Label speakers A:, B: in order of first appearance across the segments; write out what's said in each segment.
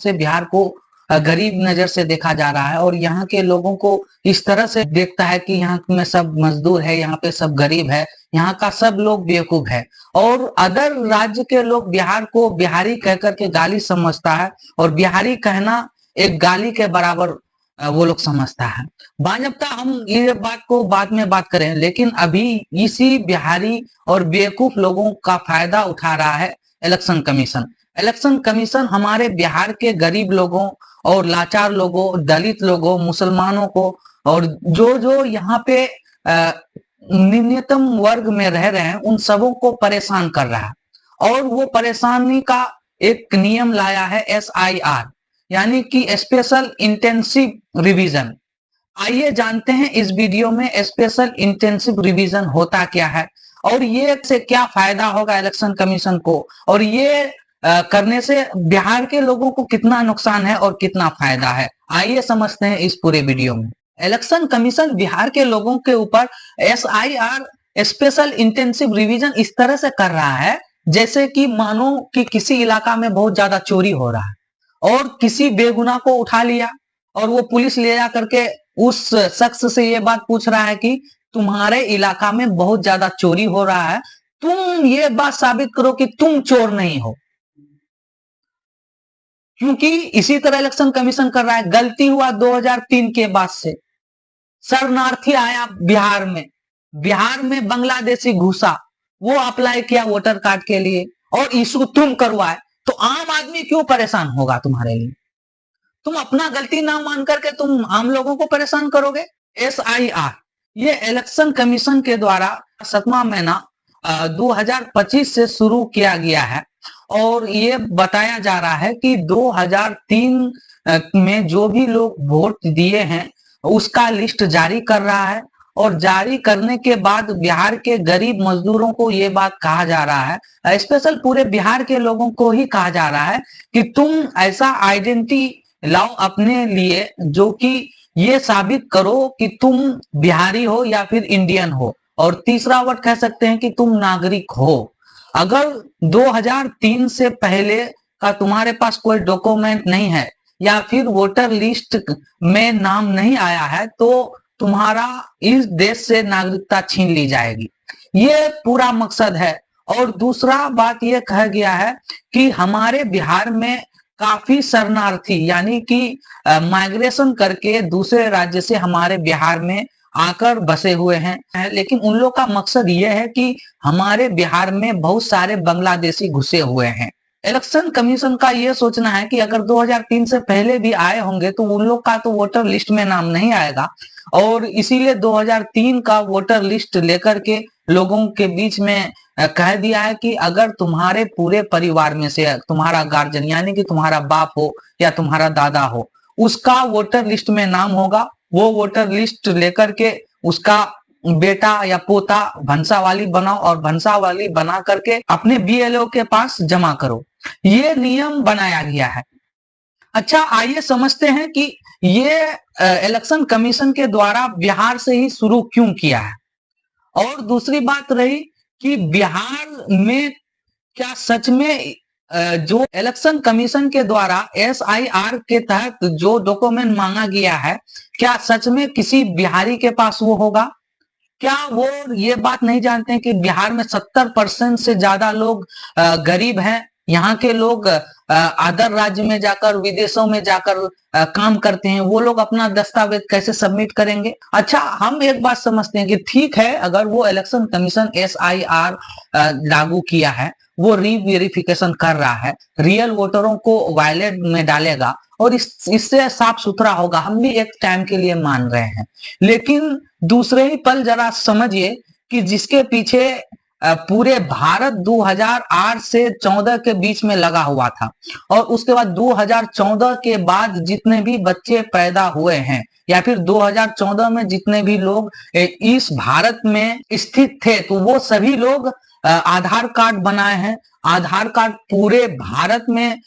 A: से बिहार को गरीब नजर से देखा जा रहा है और यहाँ के लोगों को इस तरह से देखता है कि यहाँ में सब मजदूर है, यहाँ पे सब गरीब है, यहाँ का सब लोग बेवकूफ है। और अदर राज्य के लोग बिहार को बिहारी कह करके गाली समझता है और बिहारी कहना एक गाली के बराबर वो लोग समझता है। बाजबता हम ये बात को बाद में बात करें, लेकिन अभी इसी बिहारी और बेवकूफ लोगों का फायदा उठा रहा है इलेक्शन कमीशन। इलेक्शन कमीशन हमारे बिहार के गरीब लोगों और लाचार लोगों, दलित लोगों, मुसलमानों को और जो जो यहाँ पे न्यूनतम वर्ग में रह रहे हैं उन सबों को परेशान कर रहा है। और वो परेशानी का एक नियम लाया है SIR, यानी कि स्पेशल इंटेंसिव रिवीजन। आइए जानते हैं इस वीडियो में स्पेशल इंटेंसिव रिवीजन होता क्या है और ये से क्या फायदा होगा इलेक्शन कमीशन को, और ये करने से बिहार के लोगों को कितना नुकसान है और कितना फायदा है। आइए समझते हैं इस पूरे वीडियो में। इलेक्शन कमीशन बिहार के लोगों के ऊपर SIR स्पेशल इंटेंसिव रिवीजन इस तरह से कर रहा है जैसे कि मानो कि किसी इलाका में बहुत ज्यादा चोरी हो रहा है और किसी बेगुनाह को उठा लिया और वो पुलिस ले जा करके उस शख्स से ये बात पूछ रहा है कि तुम्हारे इलाका में बहुत ज्यादा चोरी हो रहा है, तुम ये बात साबित करो कि तुम चोर नहीं हो। क्योंकि इसी तरह इलेक्शन कमीशन कर रहा है। गलती हुआ 2003 के बाद से शरणार्थी आया बिहार में बांग्लादेशी घुसा, वो अप्लाई किया वोटर कार्ड के लिए और इशू तुम करवाए, तो आम आदमी क्यों परेशान होगा तुम्हारे लिए? तुम अपना गलती ना मान करके तुम आम लोगों को परेशान करोगे। SIR ये इलेक्शन कमीशन के द्वारा 7वां महीना 2025 से शुरू किया गया है और ये बताया जा रहा है कि 2003 में जो भी लोग वोट दिए हैं उसका लिस्ट जारी कर रहा है और जारी करने के बाद बिहार के गरीब मजदूरों को ये बात कहा जा रहा है, स्पेशल पूरे बिहार के लोगों को ही कहा जा रहा है कि तुम ऐसा आइडेंटिटी लाओ अपने लिए जो कि ये साबित करो कि तुम बिहारी हो या फिर इंडियन हो, और तीसरा वर्ड कह सकते हैं कि तुम नागरिक हो। अगर 2003 से पहले का तुम्हारे पास कोई डॉक्यूमेंट नहीं है या फिर वोटर लिस्ट में नाम नहीं आया है तो तुम्हारा इस देश से नागरिकता छीन ली जाएगी। ये पूरा मकसद है। और दूसरा बात ये कहा गया है कि हमारे बिहार में काफी शरणार्थी यानी कि माइग्रेशन करके दूसरे राज्य से हमारे बिहार में आकर बसे हुए हैं, लेकिन उन लोग का मकसद ये है कि हमारे बिहार में बहुत सारे बांग्लादेशी घुसे हुए हैं। इलेक्शन कमीशन का ये सोचना है कि अगर 2003 से पहले भी आए होंगे तो उन लोग का तो वोटर लिस्ट में नाम नहीं आएगा और इसीलिए 2003 का वोटर लिस्ट लेकर के लोगों के बीच में कह दिया है कि अगर तुम्हारे पूरे परिवार में से तुम्हारा गार्जियन यानी कि तुम्हारा बाप हो या तुम्हारा दादा हो उसका वोटर लिस्ट में नाम होगा, वो वोटर लिस्ट लेकर के उसका बेटा या पोता भंसावाली बनाओ और भंसावाली बना करके अपने BLO के पास जमा करो। ये नियम बनाया गया है। अच्छा, आइए समझते हैं कि ये इलेक्शन कमीशन के द्वारा बिहार से ही शुरू क्यों किया है। और दूसरी बात रही कि बिहार में क्या सच में जो इलेक्शन कमीशन के द्वारा SIR के तहत जो डॉक्यूमेंट मांगा गया है क्या सच में किसी बिहारी के पास वो होगा? क्या वो ये बात नहीं जानते हैं कि बिहार में 70% से ज्यादा लोग गरीब हैं? यहाँ के लोग अदर राज्य में जाकर विदेशों में जाकर काम करते हैं, वो लोग अपना दस्तावेज कैसे सबमिट करेंगे? अच्छा, हम एक बात समझते हैं कि ठीक है, अगर वो इलेक्शन कमीशन SIR लागू किया है, वो रीवेरिफिकेशन कर रहा है, रियल वोटरों को वायलेट में डालेगा और इससे साफ सुथरा होगा, हम भी एक टाइम के लिए मान रहे हैं। लेकिन दूसरे ही पल जरा समझिए कि जिसके पीछे पूरे भारत 2008 से 14 के बीच में लगा हुआ था और उसके बाद 2014 के बाद जितने भी बच्चे पैदा हुए हैं या फिर 2014 में जितने भी लोग इस भारत में स्थित थे तो वो सभी लोग आधार कार्ड बनाए हैं। आधार कार्ड पूरे भारत में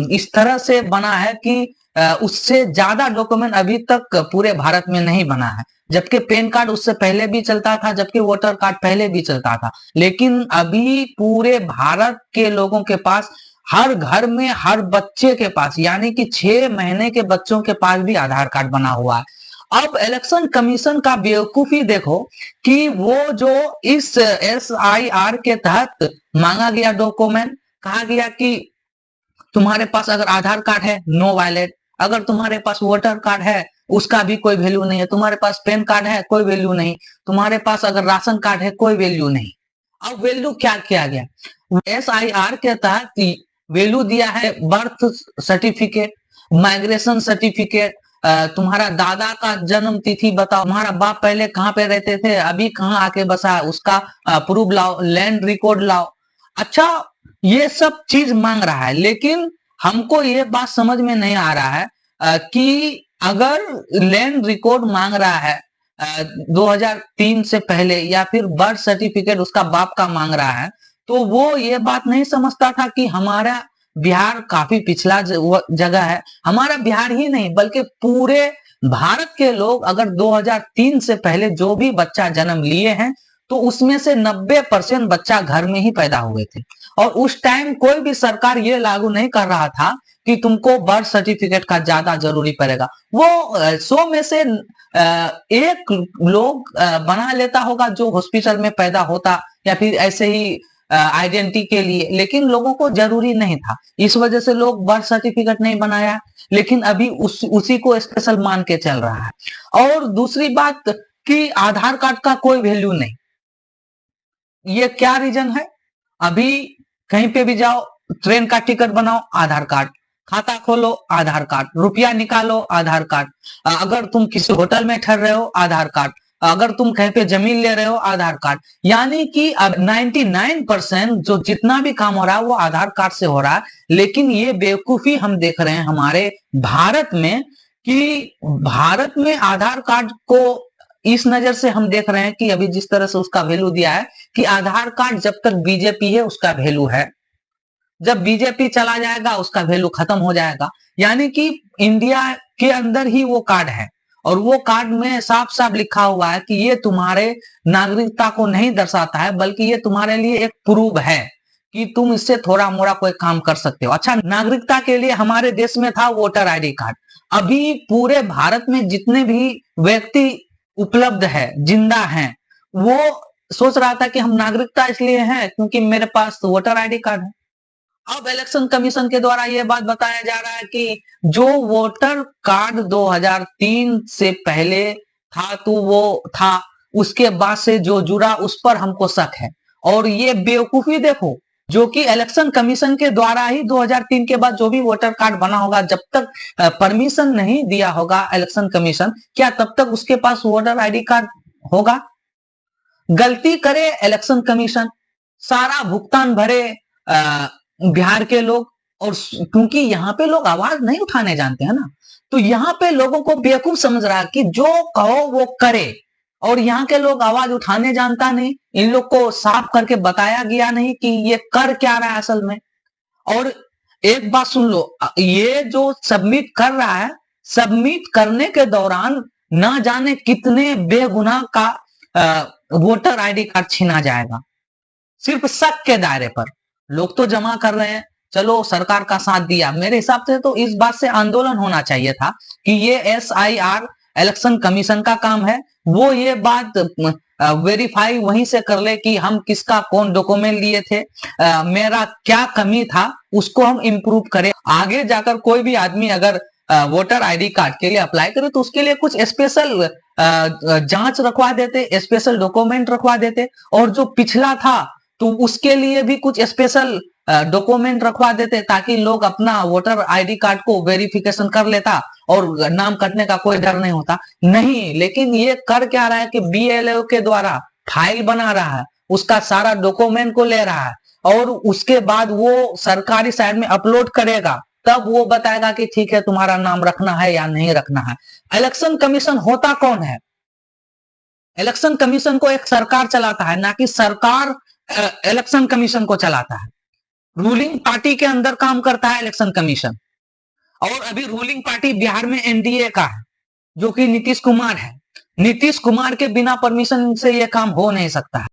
A: इस तरह से बना है कि उससे ज्यादा डॉक्यूमेंट अभी तक पूरे भारत में नहीं बना है, जबकि पैन कार्ड उससे पहले भी चलता था, जबकि वोटर कार्ड पहले भी चलता था। लेकिन अभी पूरे भारत के लोगों के पास हर घर में हर बच्चे के पास, यानी कि 6 महीने के बच्चों के पास भी आधार कार्ड बना हुआ है। अब इलेक्शन कमीशन का बेवकूफी देखो कि वो जो इस SIR के तहत मांगा गया डॉक्यूमेंट, कहा गया कि तुम्हारे पास अगर आधार कार्ड है नो वैलिड, अगर तुम्हारे पास वोटर कार्ड है उसका भी कोई वैल्यू नहीं है, तुम्हारे पास पैन कार्ड है कोई वैल्यू नहीं, तुम्हारे पास अगर राशन कार्ड है कोई वैल्यू नहीं। अब वैल्यू क्या किया गया, SIR के तहत वैल्यू दिया है बर्थ सर्टिफिकेट, माइग्रेशन सर्टिफिकेट, तुम्हारा दादा का जन्म तिथि बताओ, तुम्हारा बाप पहले कहाँ पे रहते थे अभी कहाँ आके बसा उसका प्रूफ लाओ, लैंड रिकॉर्ड लाओ। अच्छा, ये सब चीज मांग रहा है, लेकिन हमको ये बात समझ में नहीं आ रहा है कि अगर लैंड रिकॉर्ड मांग रहा है 2003 से पहले, या फिर बर्थ सर्टिफिकेट उसका बाप का मांग रहा है, तो वो ये बात नहीं समझता था कि हमारा बिहार काफी पिछला जगह है। हमारा बिहार ही नहीं बल्कि पूरे भारत के लोग अगर 2003 से पहले जो भी बच्चा जन्म लिए हैं तो उसमें से 90% बच्चा घर में ही पैदा हुए थे, और उस टाइम कोई भी सरकार ये लागू नहीं कर रहा था कि तुमको बर्थ सर्टिफिकेट का ज्यादा जरूरी पड़ेगा। वो 100 में से एक लोग बना लेता होगा जो हॉस्पिटल में पैदा होता, या फिर ऐसे ही आइडेंटिटी के लिए, लेकिन लोगों को जरूरी नहीं था, इस वजह से लोग बर्थ सर्टिफिकेट नहीं बनाया। लेकिन अभी उसी को स्पेशल मान के चल रहा है। और दूसरी बात कि आधार कार्ड का कोई वैल्यू नहीं, ये क्या रीजन है, अभी कहीं पे भी जाओ, ट्रेन का टिकट बनाओ आधार कार्ड, खाता खोलो आधार कार्ड, रुपया निकालो आधार कार्ड, अगर तुम किसी होटल में ठहर रहे हो आधार कार्ड, अगर तुम कहीं पे जमीन ले रहे हो आधार कार्ड, यानी कि अब 99% जो जितना भी काम हो रहा है वो आधार कार्ड से हो रहा है। लेकिन ये बेवकूफी हम देख रहे हैं हमारे भारत में कि भारत में आधार कार्ड को इस नजर से हम देख रहे हैं कि अभी जिस तरह से उसका वैल्यू दिया है कि आधार कार्ड जब तक बीजेपी है उसका वैल्यू है, जब बीजेपी चला जाएगा उसका वैल्यू खत्म हो जाएगा। यानी कि इंडिया के अंदर ही वो कार्ड है, और वो कार्ड में साफ साफ लिखा हुआ है कि ये तुम्हारे नागरिकता को नहीं दर्शाता है, बल्कि ये तुम्हारे लिए एक प्रूफ है कि तुम इससे थोड़ा मोड़ा कोई काम कर सकते हो। अच्छा, नागरिकता के लिए हमारे देश में था वोटर ID कार्ड, अभी पूरे भारत में जितने भी व्यक्ति उपलब्ध है जिंदा हैं, वो सोच रहा था कि हम नागरिकता इसलिए हैं क्योंकि मेरे पास वोटर ID कार्ड है। अब इलेक्शन कमीशन के द्वारा यह बात बताया जा रहा है कि जो वोटर कार्ड 2003 से पहले था तो वो था, उसके बाद से जो जुड़ा उस पर हमको शक है। और ये बेवकूफी देखो, जो कि इलेक्शन कमीशन के द्वारा ही 2003 के बाद जो भी वोटर कार्ड बना होगा, जब तक परमिशन नहीं दिया होगा इलेक्शन कमीशन, क्या तब तक उसके पास वोटर ID कार्ड होगा? गलती करे इलेक्शन कमीशन, सारा भुगतान भरे बिहार के लोग, और क्योंकि यहाँ पे लोग आवाज नहीं उठाने जानते हैं ना, तो यहाँ पे लोगों को बेवकूफ समझ रहा है कि जो कहो वो करे, और यहाँ के लोग आवाज उठाने जानता नहीं, इन लोग को साफ करके बताया गया नहीं कि ये कर क्या रहा है असल में। और एक बात सुन लो, ये जो सबमिट कर रहा है, सबमिट करने के दौरान ना जाने कितने बेगुनाह का वोटर ID कार्ड छीना जाएगा, सिर्फ शक के दायरे पर। लोग तो जमा कर रहे हैं, चलो सरकार का साथ दिया, मेरे हिसाब से तो इस बात से आंदोलन होना चाहिए था कि ये SIR इलेक्शन कमीशन का काम है, वो ये बात वेरीफाई वहीं से कर ले कि हम किसका कौन डॉक्यूमेंट लिए थे, मेरा क्या कमी था, उसको हम इम्प्रूव करें। आगे जाकर कोई भी आदमी अगर वोटर ID कार्ड के लिए अप्लाई करे तो उसके लिए कुछ स्पेशल जांच रखवा देते, स्पेशल डॉक्यूमेंट रखवा देते, और जो पिछला था तो उसके लिए भी कुछ स्पेशल डॉक्यूमेंट रखवा देते, ताकि लोग अपना वोटर ID कार्ड को वेरिफिकेशन कर लेता और नाम कटने का कोई डर नहीं होता। नहीं, लेकिन ये कर क्या रहा है कि BLO के द्वारा फाइल बना रहा है, उसका सारा डॉक्यूमेंट को ले रहा है, और उसके बाद वो सरकारी साइट में अपलोड करेगा, तब वो बताएगा कि ठीक है तुम्हारा नाम रखना है या नहीं रखना है। इलेक्शन कमीशन होता कौन है? इलेक्शन कमीशन को एक सरकार चलाता है, ना कि सरकार इलेक्शन कमीशन को चलाता है। रूलिंग पार्टी के अंदर काम करता है इलेक्शन कमीशन, और अभी रूलिंग पार्टी बिहार में NDA का है, जो कि नीतीश कुमार है। नीतीश कुमार के बिना परमिशन से यह काम हो नहीं सकता है।